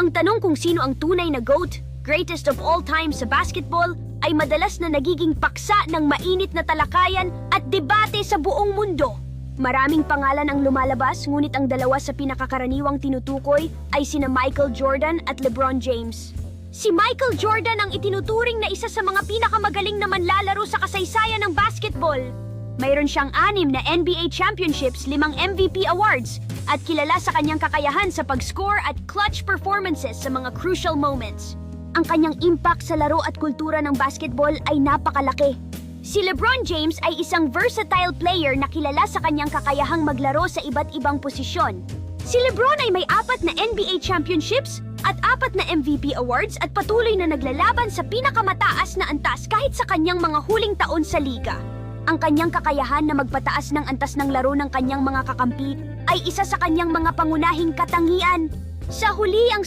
Ang tanong kung sino ang tunay na GOAT, greatest of all time sa basketball, ay madalas na nagiging paksa ng mainit na talakayan at debate sa buong mundo. Maraming pangalan ang lumalabas, ngunit ang dalawa sa pinakakaraniwang tinutukoy ay sina Michael Jordan at LeBron James. Si Michael Jordan ang itinuturing na isa sa mga pinakamagaling na manlalaro sa kasaysayan ng basketball. Mayroon siyang 6 na NBA championships, 5 MVP awards, at kilala sa kanyang kakayahan sa pag-score at clutch performances sa mga crucial moments. Ang kanyang impact sa laro at kultura ng basketball ay napakalaki. Si LeBron James ay isang versatile player na kilala sa kanyang kakayahang maglaro sa iba't ibang posisyon. Si LeBron ay may 4 na NBA championships at 4 na MVP awards at patuloy na naglalaban sa pinakamataas na antas kahit sa kanyang mga huling taon sa liga. Ang kanyang kakayahan na magpataas ng antas ng laro ng kanyang mga kakampi ay isa sa kanyang mga pangunahing katangian. Sa huli, ang